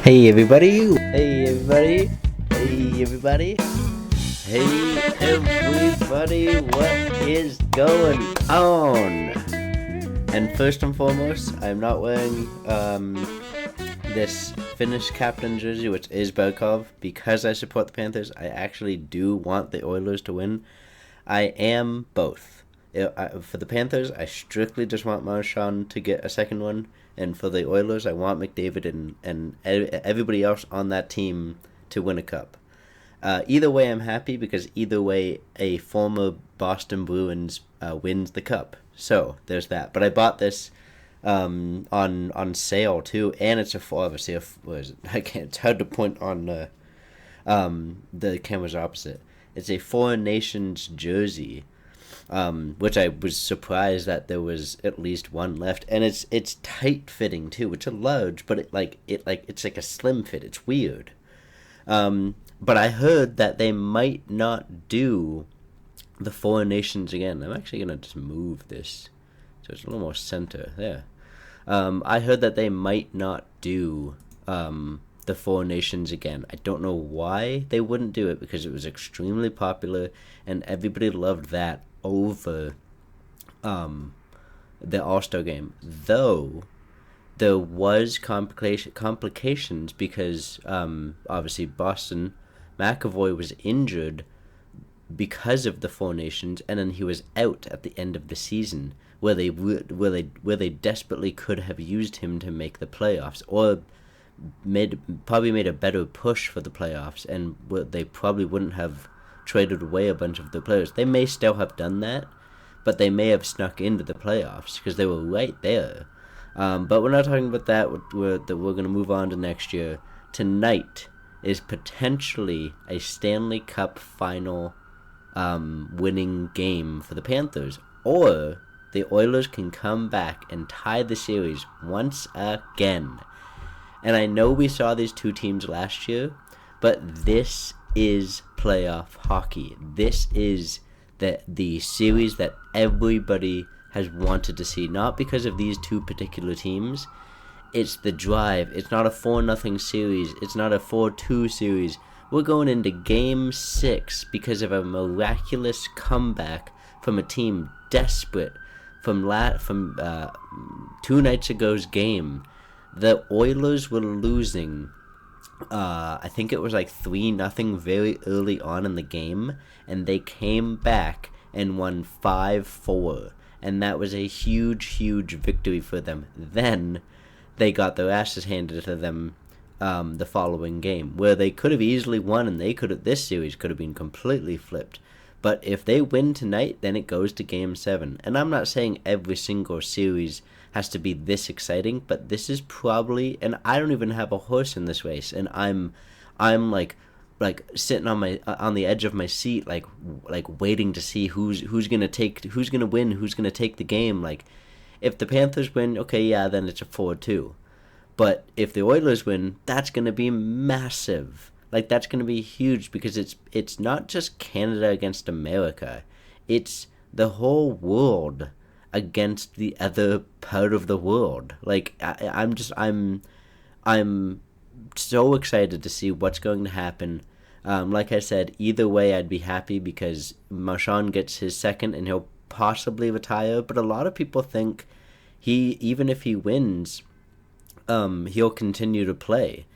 Hey everybody! Hey everybody! Hey everybody! Hey everybody! What is going on? And first and foremost, I'm not wearing this Finnish captain jersey, which is Belkov, because I support the Panthers. I actually do want the Oilers to win. I am both. For the Panthers, I strictly just want Marchand to get a second one. And for the Oilers, I want McDavid and everybody else on that team to win a cup. Either way, I'm happy because either way, a former Boston Bruins wins the cup. So there's that. But I bought this on sale too, and it's obviously it's hard to point on the camera's opposite. It's a Foreign Nations jersey. Which I was surprised that there was at least one left, and it's tight fitting too. It's a large, but it's like a slim fit. It's weird. But I heard that they might not do the Foreign Nations again. I'm actually gonna just move this so it's a little more center there. I heard that they might not do the Foreign Nations again. I don't know why they wouldn't do it, because it was extremely popular and everybody loved that over the All-Star game, though there was complications because obviously Boston McAvoy was injured because of the Four Nations, and then he was out at the end of the season, where they desperately could have used him to make the playoffs, or probably made a better push for the playoffs, and they probably wouldn't have traded away a bunch of the players. They may still have done that, but they may have snuck into the playoffs because they were right there. But we're not talking about that. We're going to move on to next year. Tonight is potentially a Stanley Cup final winning game for the Panthers, or the Oilers can come back and tie the series once again. And I know we saw these two teams last year, but this is playoff hockey. This is the series that everybody has wanted to see, not because of these two particular teams. It's the drive. It's not a 4-0 series. It's not a 4-2 series. We're going into Game 6 because of a miraculous comeback from a team desperate from 2 nights ago's game. The Oilers were losing, I think it was like 3-0 very early on in the game, and they came back and won 5-4, and that was a huge victory for them. Then they got their asses handed to them the following game, where they could have easily won, and this series could have been completely flipped. But if they win tonight, then it goes to Game 7. And I'm not saying every single series has to be this exciting, but this is probably, and I don't even have a horse in this race, and I'm like sitting on the edge of my seat, like waiting to see who's gonna win, who's gonna take the game. Like, if the Panthers win, okay, yeah, then it's a 4-2. But if the Oilers win, that's gonna be massive. Like, that's gonna be huge, because it's not just Canada against America, it's the whole world against the other part of the world. Like, I'm so excited to see what's going to happen. Like I said, either way I'd be happy, because Marchand gets his second and he'll possibly retire, but a lot of people think even if he wins, he'll continue to play.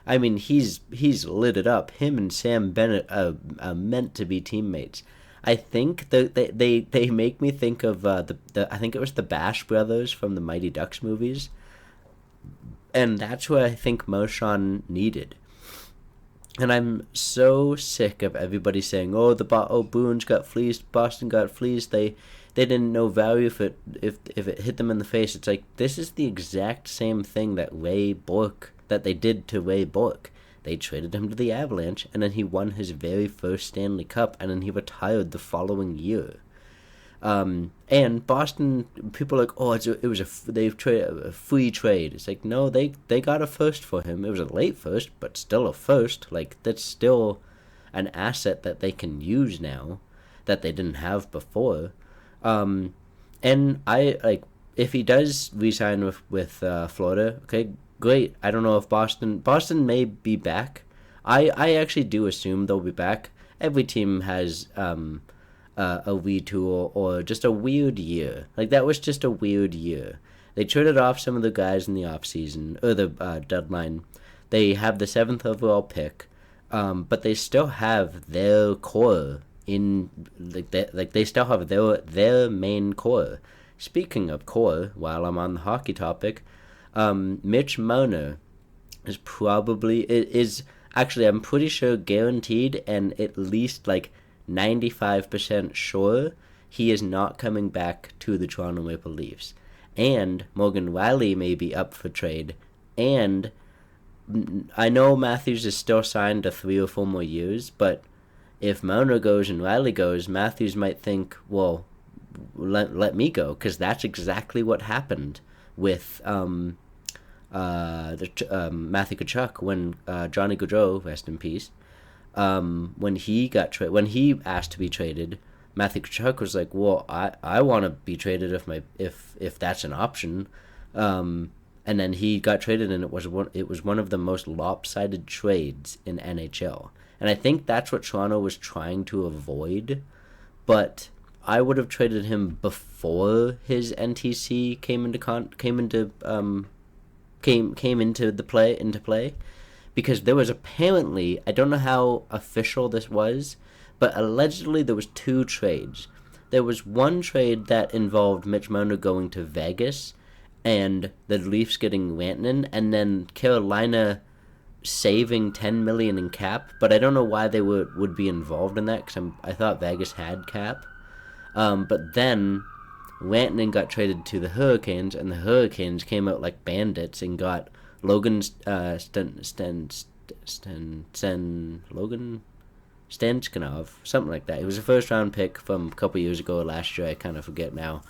I mean, he's lit it up. Him and Sam Bennett are meant to be teammates. I think they make me think of I think it was the Bash Brothers from the Mighty Ducks movies, and that's what I think Marchand needed. And I'm so sick of everybody saying, "Oh, Bruins got fleeced, Boston got fleeced. They didn't know value if it hit them in the face." It's like, this is the exact same thing that they did to Ray Bourque. They traded him to the Avalanche, and then he won his very first Stanley Cup, and then he retired the following year. And Boston, people are like, "Oh, they've traded a free trade." It's like, no, they got a first for him. It was a late first, but still a first. Like, that's still an asset that they can use now that they didn't have before. And I, like, if he does re-sign with Florida, okay, great. I don't know if Boston may be back. I actually do assume they'll be back. Every team has a retool or just a weird year. Like that was just a weird year. They traded off some of the guys in the offseason or the deadline. They have the seventh overall pick, but they still have their core in they still have their main core. Speaking of core, while I'm on the hockey topic, Mitch Marner is actually, I'm pretty sure, guaranteed and at least like 95% sure he is not coming back to the Toronto Maple Leafs. And Morgan Riley may be up for trade. And I know Matthews is still signed to 3 or 4 more years, but if Marner goes and Riley goes, Matthews might think, well, let me go, because that's exactly what happened with Matthew Tkachuk when Johnny Gaudreau, rest in peace, when he asked to be traded. Matthew Tkachuk was like, well, I want to be traded if that's an option. And then he got traded, and it was one of the most lopsided trades in NHL. And I think that's what Toronto was trying to avoid. But I would have traded him before his NTC came into play, because there was apparently, I don't know how official this was, but allegedly there was 2 trades. There was one trade that involved Mitch Marner going to Vegas and the Leafs getting Rantanen, and then Carolina saving $10 million in cap, but I don't know why they would be involved in that, because I thought Vegas had cap. But then Rantanen got traded to the Hurricanes, and the Hurricanes came out like bandits and got Logan Stanskinov, something like that. It was a first round pick from a couple years ago or last year. I kind of forget now.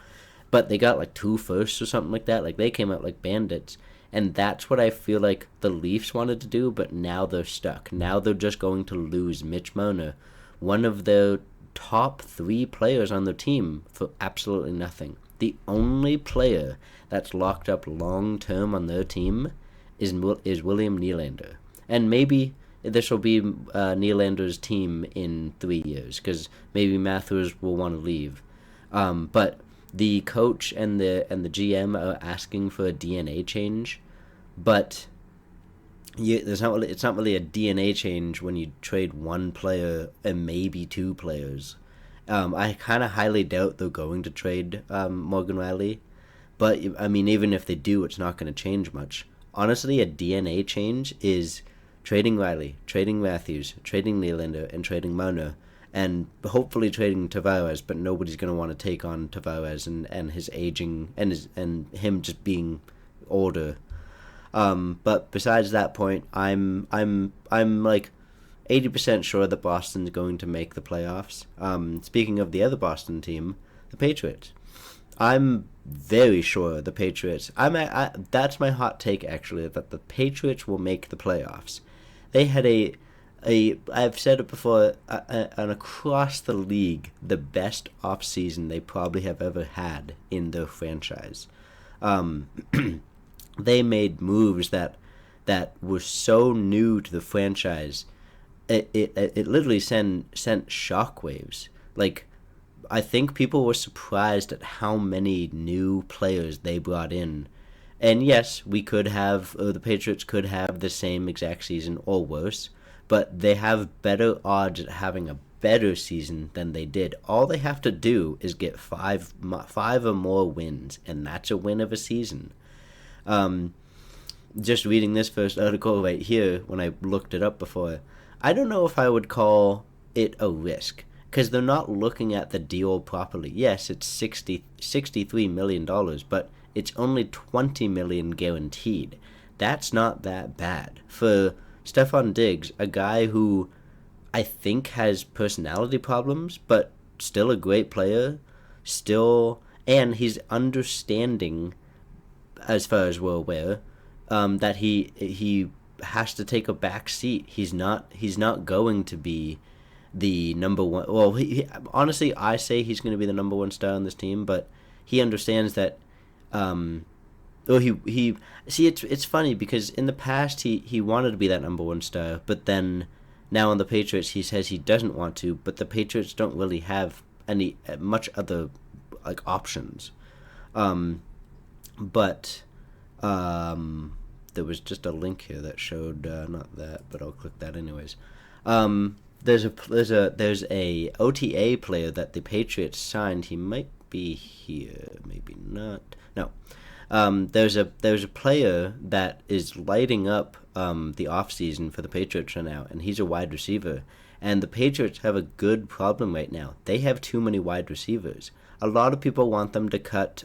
But they got like 2 firsts or something like that. Like they came out like bandits. And that's what I feel like the Leafs wanted to do, but now they're stuck. Now they're just going to lose Mitch Marner, one of their top 3 players on their team, for absolutely nothing. The only player that's locked up long term on their team is William Nylander. And maybe this will be Nylander's team in 3 years, because maybe Matthews will want to leave. But the coach and the GM are asking for a DNA change, but it's not really a DNA change when you trade one player and maybe 2 players. I kind of highly doubt they're going to trade Morgan Riley, but I mean, even if they do, it's not going to change much. Honestly, a DNA change is trading Riley, trading Matthews, trading Nylander, and trading Marner, and hopefully trading Tavares, but nobody's going to want to take on Tavares and his aging and him just being older. But besides that point, I'm like 80% sure that Boston's going to make the playoffs. Speaking of the other Boston team, the Patriots, I'm very sure the Patriots. That's my hot take, actually, that the Patriots will make the playoffs. They had I've said it before, and across the league, the best offseason they probably have ever had in their franchise. They made moves that were so new to the franchise. It literally sent shockwaves. Like, I think people were surprised at how many new players they brought in. And yes, the Patriots could have the same exact season or worse, but they have better odds at having a better season than they did. All they have to do is get five or more wins, and that's a win of a season. Just reading this first article right here, when I looked it up before, I don't know if I would call it a risk, because they're not looking at the deal properly. Yes, it's $63 million, but it's only $20 million guaranteed. That's not that bad for Stephon Diggs, a guy who I think has personality problems, but still a great player, and he's understanding, as far as we're aware, that he has to take a back seat. He's not going to be the number one. Well, honestly, I say he's going to be the number one star on this team, but he understands that Oh, he see it's funny because in the past he wanted to be that number one star, but then now on the Patriots he says he doesn't want to, but the Patriots don't really have any much other like options. Um, but there was just a link here that showed not that, but I'll click that anyways. There's a OTA player that the Patriots signed. He might be here, maybe not. No, there's a player that is lighting up the offseason for the Patriots right now, and he's a wide receiver. And the Patriots have a good problem right now. They have too many wide receivers. A lot of people want them to cut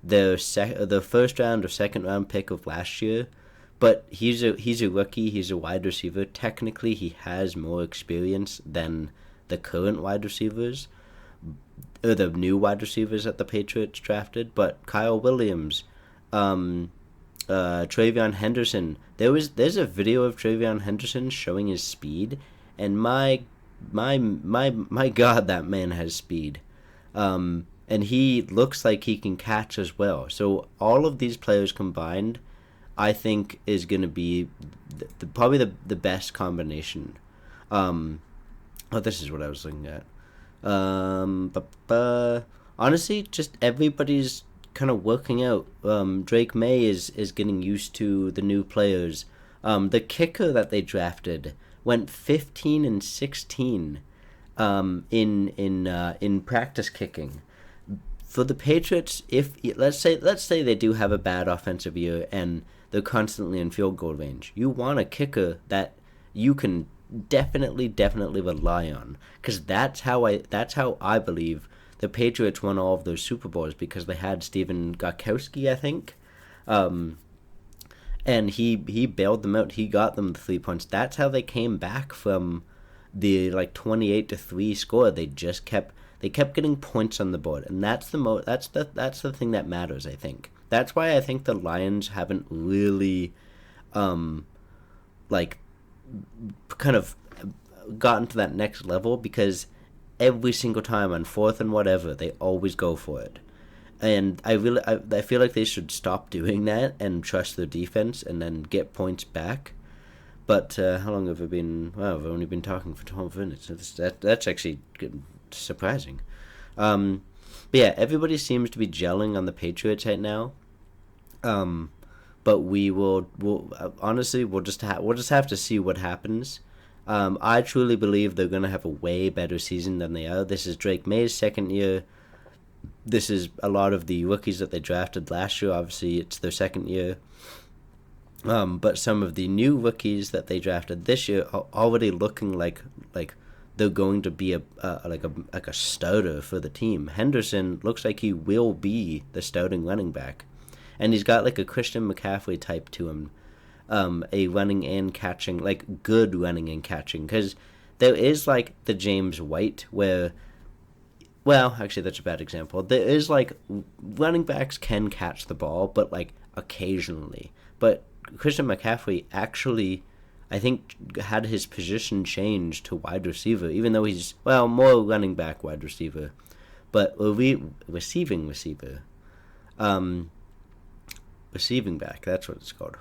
the first round or second round pick of last year, but he's a rookie. He's a wide receiver. Technically, he has more experience than the current wide receivers, or the new wide receivers that the Patriots drafted. But Kyle Williams, Travion Henderson. There's a video of Travion Henderson showing his speed, and my God, that man has speed. And he looks like he can catch as well. So all of these players combined, I think, is going to be probably the best combination. This is what I was looking at. Honestly, just everybody's kind of working out. Drake May is getting used to the new players. The kicker that they drafted went 15-16 in practice kicking. For the Patriots, if let's say they do have a bad offensive year and they're constantly in field goal range, you want a kicker that you can definitely rely on, because that's how I believe the Patriots won all of those Super Bowls, because they had Steven Gostkowski, I think, and he bailed them out. He got them the 3 points. That's how they came back from the 28-3 score. They kept getting points on the board, and that's the thing that matters, I think. That's why I think the Lions haven't really kind of gotten to that next level, because every single time on fourth and whatever, they always go for it. And I feel like they should stop doing that and trust their defense and then get points back. But how long have we been? Well, I've only been talking for 12 minutes. That's actually good, surprising. But yeah, everybody seems to be gelling on the Patriots right now. But we'll honestly we'll just have to see what happens. I truly believe they're gonna have a way better season than they are. This is Drake May's second year. This is a lot of the rookies that they drafted last year. Obviously, it's their second year. But some of the new rookies that they drafted this year are already looking like they're going to be a starter for the team. Henderson looks like he will be the starting running back, and he's got like a Christian McCaffrey type to him, a running and catching, like good running and catching. Because there is like the James White where, well, actually that's a bad example. There is like running backs can catch the ball, but like occasionally. But Christian McCaffrey actually, I think, had his position changed to wide receiver, even though he's, well, more running back wide receiver, but receiving receiver. Receiving back, that's what it's called.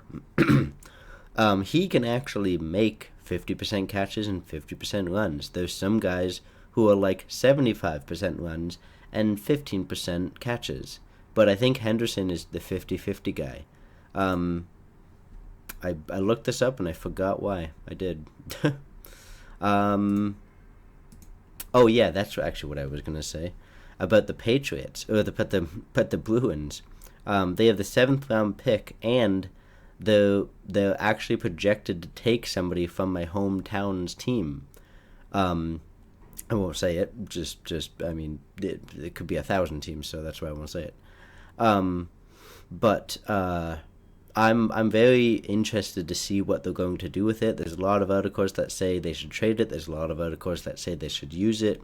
He can actually make 50% catches and 50% runs. There's some guys who are like 75% runs and 15% catches. But I think Henderson is the 50-50 guy. I looked this up and I forgot why. I did. Oh yeah, that's actually what I was gonna say about the Patriots, or the Bruins. They have the 7th round pick, and they're actually projected to take somebody from my hometown's team. I won't say it. Just I mean, it could be 1,000 teams, so that's why I won't say it. But I'm very interested to see what they're going to do with it. There's a lot of articles that say they should trade it. There's a lot of articles that say they should use it.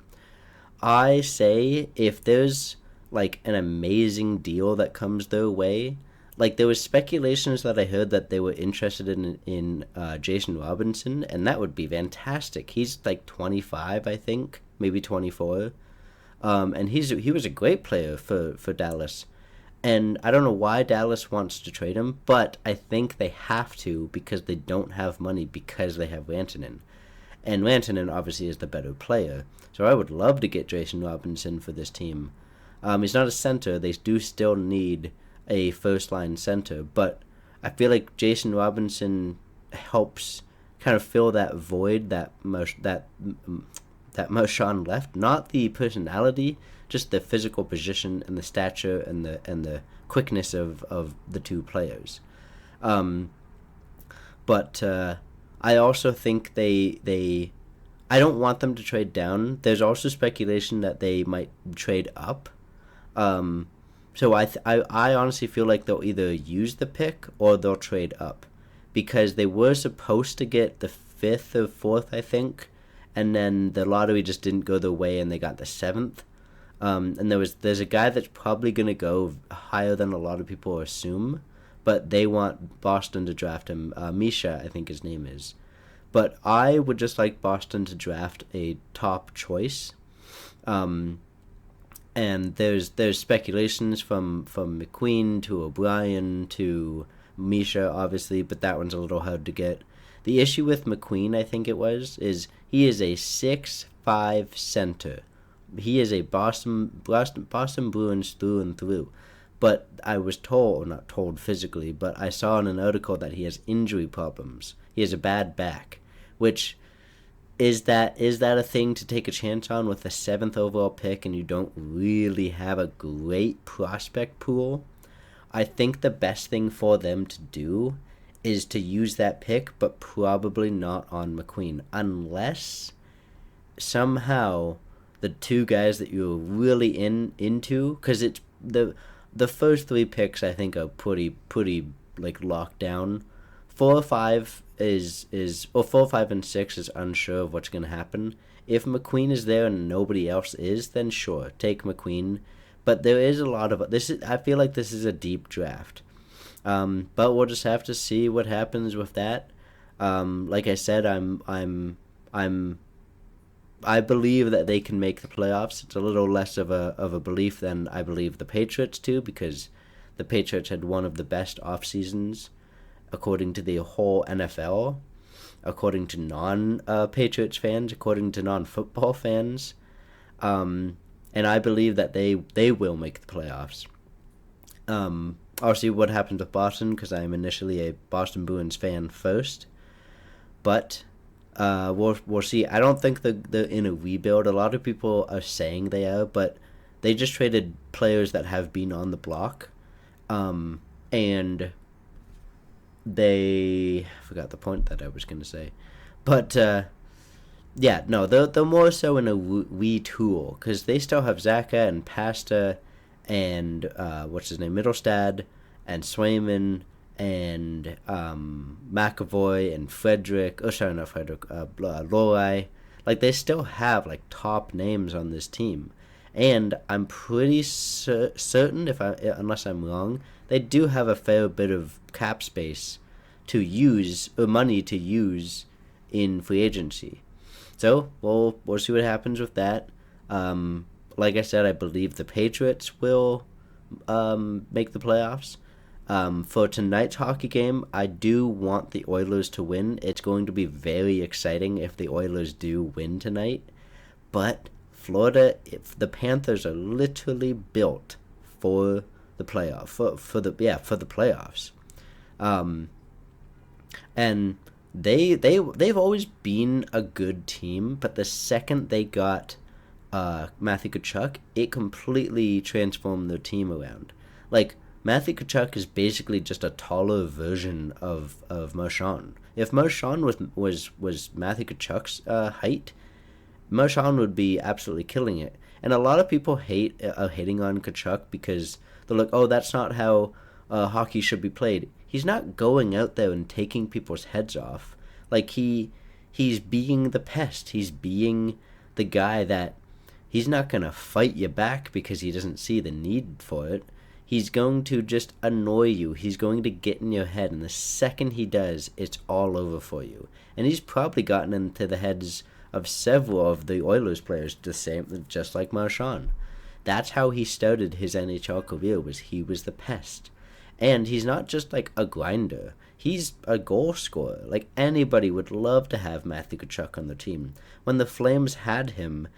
I say if there's like an amazing deal that comes their way, like there was speculations that I heard that they were interested in Jason Robinson, and that would be fantastic. He's like 25, I think, maybe 24, and he was a great player for Dallas. And I don't know why Dallas wants to trade him, but I think they have to because they don't have money because they have Rantanen. And Rantanen obviously is the better player. So I would love to get Jason Robinson for this team. He's not a center. They do still need a first-line center, but I feel like Jason Robinson helps kind of fill that void that Marchand left. Not the personality, just the physical position and the stature and the quickness of the two players. But I also think I don't want them to trade down. There's also speculation that they might trade up. So I honestly feel like they'll either use the pick or they'll trade up, because they were supposed to get the 5th or 4th, I think, and then the lottery just didn't go their way and they got the 7th. And there's a guy that's probably going to go higher than a lot of people assume, but they want Boston to draft him. Misha, I think his name is. But I would just like Boston to draft a top choice. And there's speculations from McQueen to O'Brien to Misha, obviously, but that one's a little hard to get. The issue with McQueen, I think it was, is he is a 6'5" center. He is a Boston Bruins through and through. But I was told, not told physically, but I saw in an article that he has injury problems. He has a bad back, which is that a thing to take a chance on with the 7th overall pick and you don't really have a great prospect pool? I think the best thing for them to do is to use that pick, but probably not on McQueen, unless somehow the two guys that you're really into, because it's the first 3 picks I think are pretty like locked down. 4 or 5 or 4, 5, and 6 is unsure of what's going to happen. If McQueen is there and nobody else is, then sure, take McQueen. But there is a lot of this. I feel like this is a deep draft. But we'll just have to see what happens with that. Like I said, I believe that they can make the playoffs. It's a little less of a belief than I believe the Patriots do, because the Patriots had one of the best off seasons according to the whole NFL, according to non-Patriots fans, according to non-football fans. And I believe that they will make the playoffs. I'll see what happens with Boston, because I'm initially a Boston Bruins fan first. But we'll see. I don't think they're in a rebuild. A lot of people are saying they are, but they just traded players that have been on the block. And I forgot the point that I was going to say. But, yeah, no, they're more so in a retool, because they still have Zaka and Pasta and, Middlestad and Swayman and McAvoy and Lorai. Like, they still have, like, top names on this team. And I'm pretty certain, unless I'm wrong, they do have a fair bit of cap space to use, or money to use in free agency. So we'll see what happens with that. Like I said, I believe the Patriots will make the playoffs. For tonight's hockey game, I do want the Oilers to win. It's going to be very exciting if the Oilers do win tonight. But Florida, the Panthers are literally built for the playoff for the playoffs. And they've always been a good team, but the second they got Matthew Tkachuk, it completely transformed their team around. Like, Matthew Tkachuk is basically just a taller version of Marchand. If Marchand was Matthew Tkachuk's height, Marchand would be absolutely killing it. And a lot of people are hating on Tkachuk because they're like, oh, that's not how hockey should be played. He's not going out there and taking people's heads off. Like, he's being the pest. He's being the guy that he's not going to fight you back because he doesn't see the need for it. He's going to just annoy you. He's going to get in your head, and the second he does, it's all over for you. And he's probably gotten into the heads of several of the Oilers players, just like Marchand. That's how he started his NHL career, was he was the pest. And he's not just like a grinder. He's a goal scorer. Like, anybody would love to have Matthew Tkachuk on the team. When the Flames had him,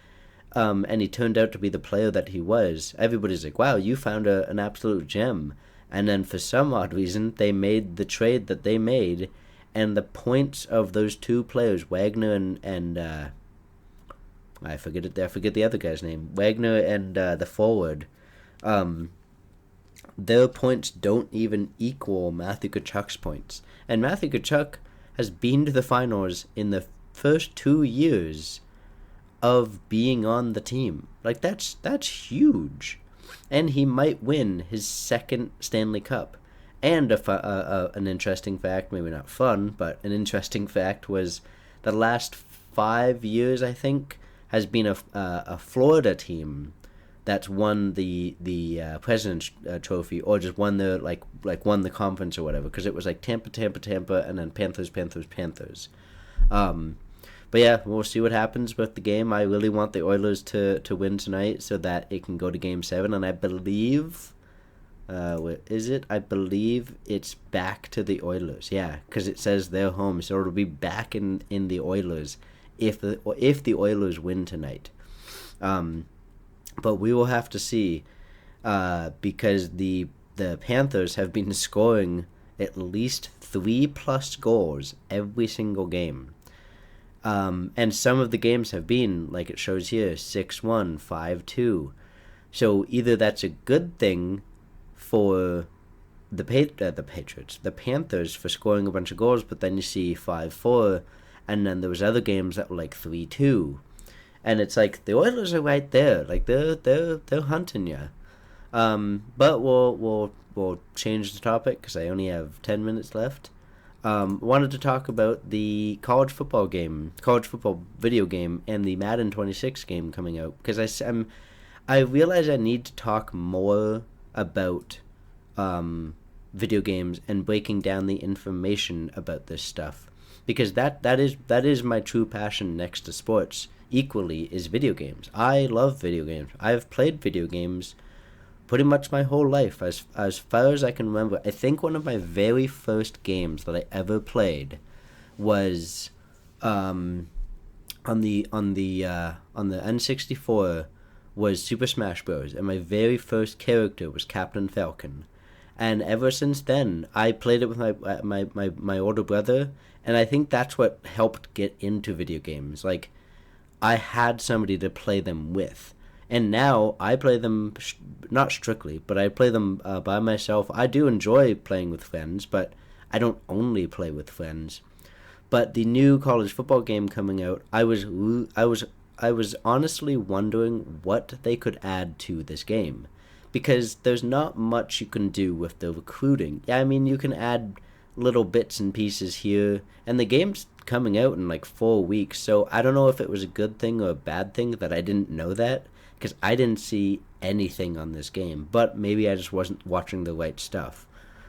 and he turned out to be the player that he was, everybody's like, wow, you found an absolute gem. And then for some odd reason, they made the trade that they made, and the points of those two players, Wagner and I forget the other guy's name, Wagner and the forward, their points don't even equal Matthew Tkachuk's points. And Matthew Tkachuk has been to the finals in the first 2 years of being on the team. Like, that's huge. And he might win his second Stanley Cup. And an interesting fact, maybe not fun, but an interesting fact was the last 5 years, I think, has been a Florida team that's won the President's Trophy, or just won the won the conference or whatever, because it was like Tampa, and then Panthers. But yeah, we'll see what happens with the game. I really want the Oilers to win tonight so that it can go to Game 7, and I believe, what is it? I believe it's back to the Oilers. Yeah, because it says they're home, so it'll be back in the Oilers if the Oilers win tonight. But we will have to see, because the Panthers have been scoring at least 3+ goals every single game. And some of the games have been, like it shows here, 6-1, 5-2. So either that's a good thing for the Patriots, the Panthers, for scoring a bunch of goals, but then you see 5-4, and then there was other games that were like 3-2. And it's like, the Oilers are right there. Like, they're hunting you. But we'll change the topic, because I only have 10 minutes left. Wanted to talk about the college football video game, and the Madden 26 game coming out, because I realize I need to talk more about video games and breaking down the information about this stuff, because that is my true passion next to sports. Equally is video games. I love video games. I've played video games pretty much my whole life, as far as I can remember. I think one of my very first games that I ever played was on the N64 was Super Smash Bros. And my very first character was Captain Falcon. And ever since then, I played it with my older brother, and I think that's what helped get into video games. Like, I had somebody to play them with. And now I play them, not strictly, but I play them by myself. I do enjoy playing with friends, but I don't only play with friends. But the new college football game coming out, I was honestly wondering what they could add to this game, because there's not much you can do with the recruiting. Yeah, I mean, you can add little bits and pieces here, and the game's coming out in like 4 weeks, so I don't know if it was a good thing or a bad thing that I didn't know that, because I didn't see anything on this game. But maybe I just wasn't watching the right stuff.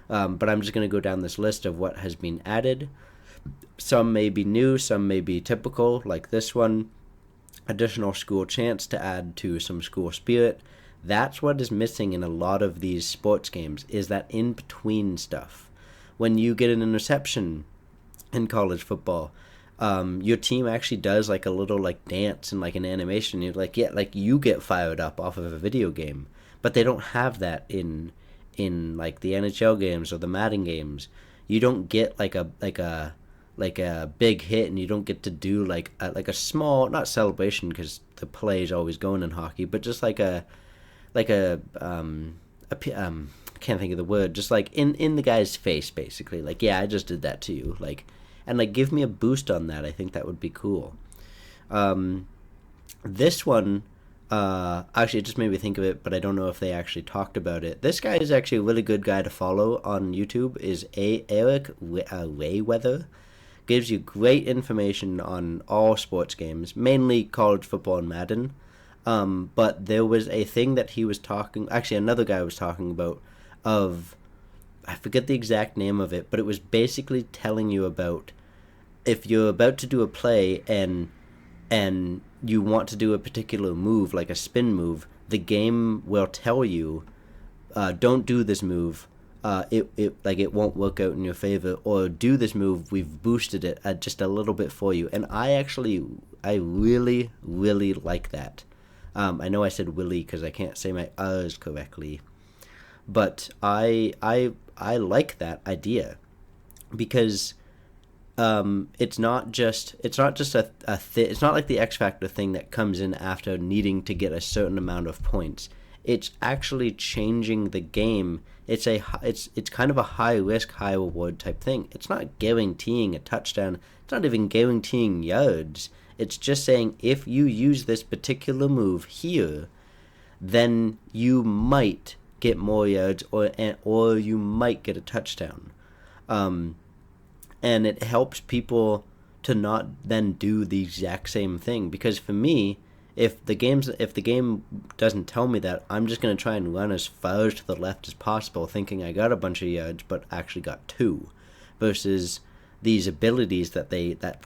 But I'm just going to go down this list of what has been added. Some may be new, some may be typical, like this one. Additional school chants to add to some school spirit. That's what is missing in a lot of these sports games, is that in-between stuff. When you get an interception in college football, your team actually does like a little like dance and like an animation. You're like, yeah, like you get fired up off of a video game, but they don't have that in like the NHL games or the Madden games. You don't get like a big hit, and you don't get to do like a small, not celebration, because the play is always going in hockey, but just I can't think of the word, just like in the guy's face, basically, like, yeah, I just did that to you, like, and like give me a boost on that. I think that would be cool. This one, actually, it just made me think of it, but I don't know if they actually talked about it. This guy is actually a really good guy to follow on YouTube. Is Eric Wayweather. Gives you great information on all sports games, mainly college football and Madden. But there was a thing that he was talking, actually another guy was talking about, I forget the exact name of it, but it was basically telling you about, if you're about to do a play and you want to do a particular move, like a spin move, the game will tell you, don't do this move. It won't work out in your favor, or do this move. We've boosted it just a little bit for you, and I really really like that. I know I said Willie because I can't say my R's correctly, but I like that idea because it's not just it's not like the X Factor thing that comes in after needing to get a certain amount of points. It's actually changing the game. It's kind of a high risk, high reward type thing. It's not guaranteeing a touchdown. It's not even guaranteeing yards. It's just saying if you use this particular move here, then you might get more yards or you might get a touchdown. Um, and it helps people to not then do the exact same thing, because for me, if the game doesn't tell me that, I'm just going to try and run as far to the left as possible thinking I got a bunch of yards but actually got two, versus these abilities that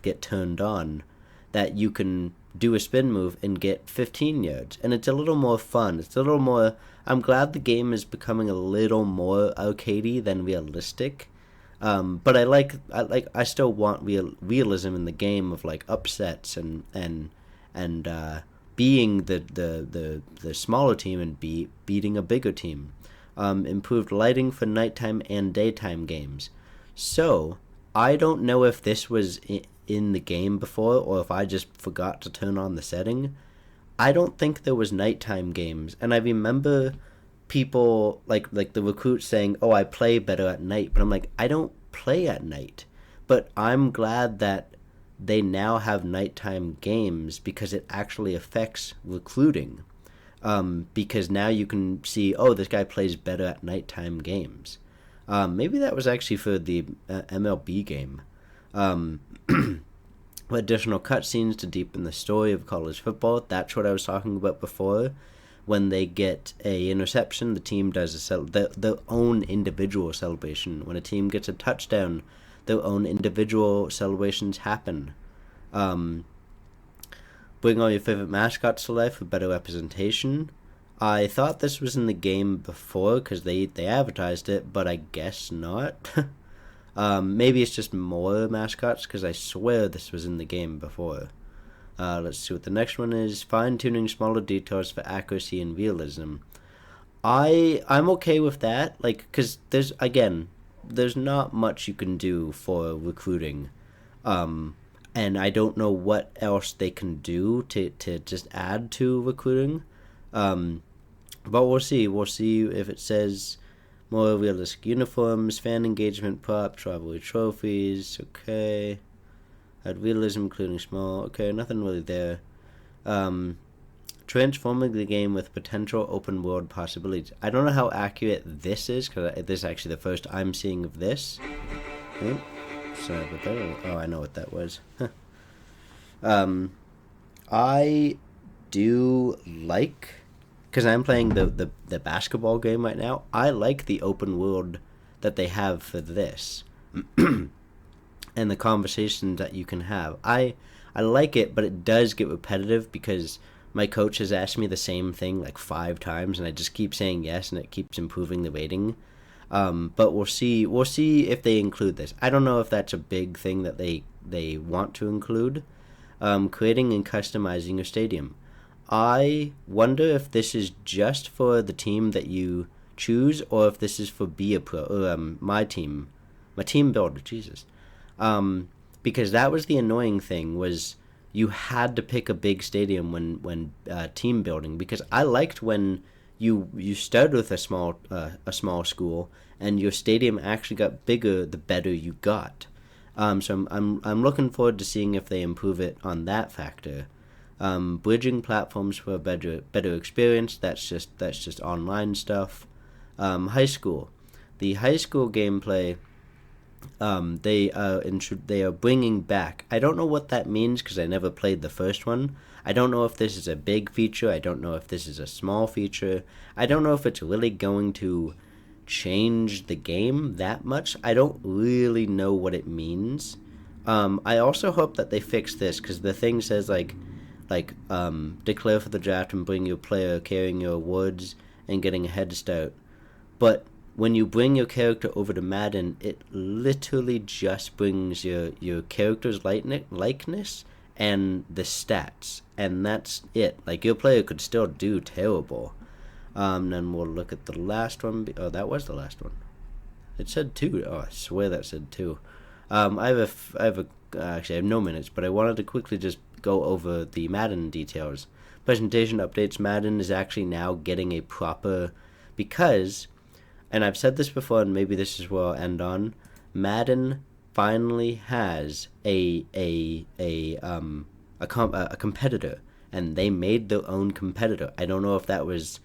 get turned on, that you can do a spin move and get 15 yards, and it's a little more fun. It's a little more. I'm glad the game is becoming a little more arcadey than realistic. But I still want realism in the game of like upsets and being the smaller team and beating a bigger team. Improved lighting for nighttime and daytime games. So I don't know if this was in the game before or if I just forgot to turn on the setting. I don't think there was nighttime games, and I remember people like the recruits saying, "Oh, I play better at night," but I'm like, I don't play at night. But I'm glad that they now have nighttime games because it actually affects recruiting. Because now you can see, oh, this guy plays better at nighttime games. Maybe that was actually for the MLB game. Um, Additional cutscenes to deepen the story of college football. That's what I was talking about before. When they get a interception, the team does their own individual celebration. When a team gets a touchdown, their own individual celebrations happen. Bring all your favorite mascots to life for better representation. I thought this was in the game before because they advertised it, but I guess not. Maybe it's just more mascots because I swear this was in the game before. Let's see what the next one is. Fine-tuning smaller details for accuracy and realism. I'm okay with that, like, because there's not much you can do for recruiting, and I don't know what else they can do to just add to recruiting, but we'll see. We'll see if it says more realistic uniforms, fan engagement props, rivalry trophies. Okay. Had realism, including small. Okay, nothing really there. Transforming the game with potential open world possibilities. I don't know how accurate this is because this is actually the first I'm seeing of this. Oh, sorry about that. Oh, I know what that was. I do like, because I'm playing the basketball game right now. I like the open world that they have for this. And the conversations that you can have. I like it, but it does get repetitive because my coach has asked me the same thing like 5 times, and I just keep saying yes, and it keeps improving the rating. But we'll see. We'll see if they include this. I don't know if that's a big thing that they want to include. Creating and customizing your stadium. I wonder if this is just for the team that you choose, or if this is for Be a Pro, or my team builder. Jesus. Because that was the annoying thing, was you had to pick a big stadium when team building, because I liked when you started with a small school and your stadium actually got bigger the better you got. So I'm looking forward to seeing if they improve it on that factor. Bridging platforms for a better experience. That's just online stuff. High school, the high school gameplay. They are bringing back. I don't know what that means because I never played the first one. I don't know if this is a big feature. I don't know if this is a small feature. I don't know if it's really going to change the game that much. I don't really know what it means. I also hope that they fix this because the thing says like like declare for the draft and bring your player carrying your awards and getting a head start. But when you bring your character over to Madden, it literally just brings your character's likeness and the stats, and that's it. Like, your player could still do terrible. Then we'll look at the last one. Oh, that was the last one. It said 2. Oh, I swear that said 2. Actually, I have no minutes, but I wanted to quickly just go over the Madden details. Presentation updates. Madden is actually now getting a proper, because, and I've said this before, and maybe this is where I'll end on. Madden finally has a competitor, and they made their own competitor. I don't know if that was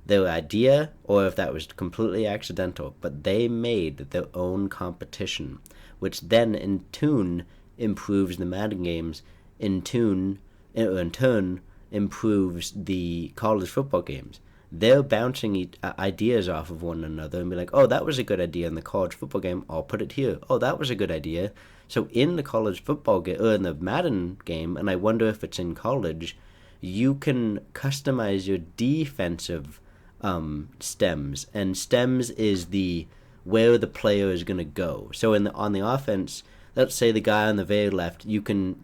their idea or if that was completely accidental, but they made their own competition, which then in turn improves the Madden games, in turn improves the college football games. They're bouncing ideas off of one another and be like, oh, that was a good idea in the college football game, I'll put it here. Oh, that was a good idea. So in the college football game, or in the Madden game, and I wonder if it's in college, you can customize your defensive stems, and stems is the where the player is going to go. So on the offense, let's say the guy on the very left, you can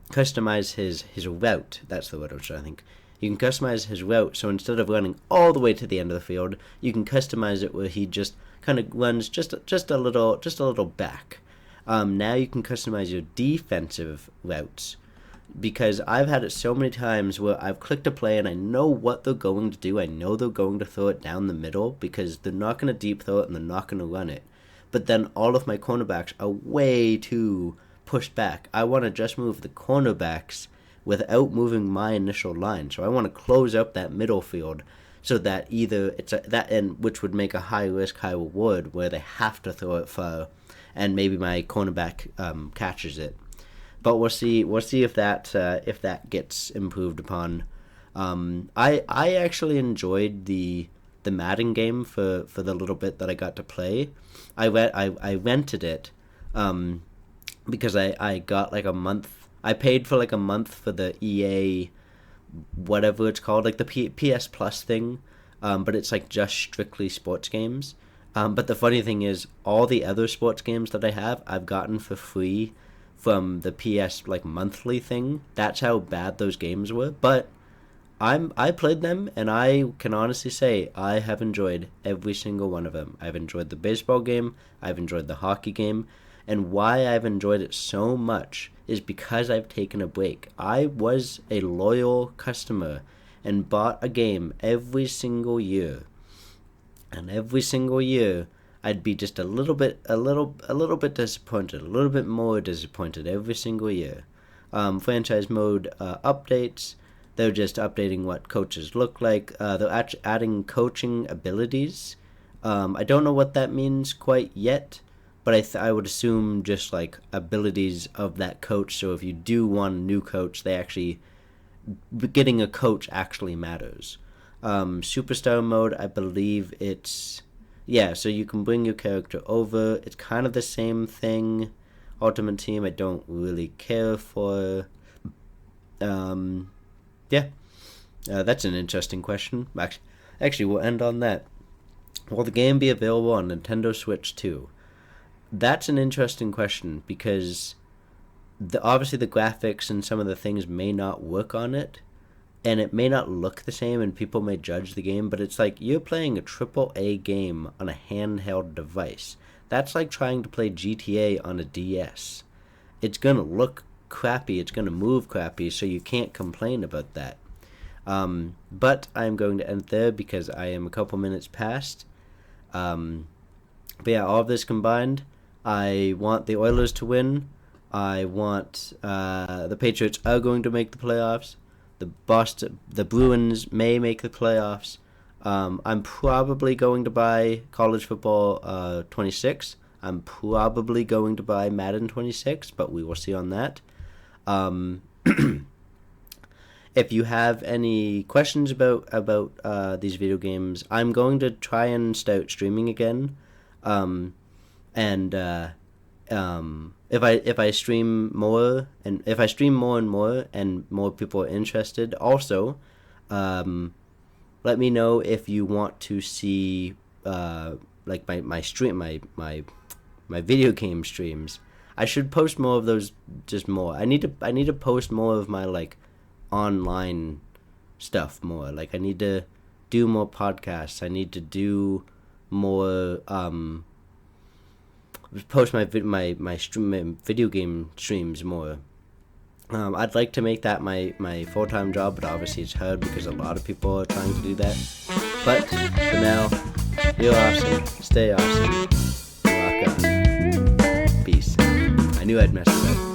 customize his route. That's the word I was trying to think. You can customize his route, so instead of running all the way to the end of the field, you can customize it where he just kind of runs just a little back. Now you can customize your defensive routes, because I've had it so many times where I've clicked a play and I know what they're going to do. I know they're going to throw it down the middle because they're not going to deep throw it and they're not going to run it. But then all of my cornerbacks are way too pushed back. I want to just move the cornerbacks without moving my initial line. So I want to close up that middle field so that either it's that end, which would make a high risk, high reward, where they have to throw it far, and maybe my cornerback catches it. But we'll see if that gets improved upon. I actually enjoyed the Madden game for the little bit that I got to play. I rented it because I got like a month. I paid for like a month for the EA, whatever it's called, like the PS Plus thing, but it's like just strictly sports games. But the funny thing is, all the other sports games that I have, I've gotten for free from the PS like monthly thing. That's how bad those games were. But I played them, and I can honestly say I have enjoyed every single one of them. I've enjoyed the baseball game, I've enjoyed the hockey game, and why I've enjoyed it so much is because I've taken a break. I was a loyal customer and bought a game every single year. And every single year I'd be just a little bit disappointed, a little bit more disappointed every single year. Franchise mode updates. They're just updating what coaches look like. They're adding coaching abilities. I don't know what that means quite yet, but I would assume just like abilities of that coach. So if you do want a new coach, getting a coach actually matters. Superstar mode, I believe so you can bring your character over. It's kind of the same thing. Ultimate Team, I don't really care for. That's an interesting question. Actually, we'll end on that. Will the game be available on Nintendo Switch 2? That's an interesting question, because obviously the graphics and some of the things may not work on it, and it may not look the same, and people may judge the game, but it's like you're playing a AAA game on a handheld device. That's like trying to play GTA on a DS. It's going to look crappy, it's going to move crappy, so you can't complain about that. But I'm going to end there because I am a couple minutes past. But yeah, all of this combined, I want the Oilers to win. I want the Patriots are going to make the playoffs. The Bruins may make the playoffs. I'm probably going to buy College Football 26. I'm probably going to buy Madden 26, but we will see on that. If you have any questions about these video games, I'm going to try and start streaming again. And if I stream more and if I stream more and more people are interested, also, let me know if you want to see like my stream my video game streams. I should post more of those. Just more. I need to post more of my like online stuff more. Like I need to do more podcasts. I need to do more post my stream video game streams more. I'd like to make that my full-time job, but obviously it's hard because a lot of people are trying to do that. But for now, you're awesome. Stay awesome. Rock on. Peace. I knew I'd mess it up.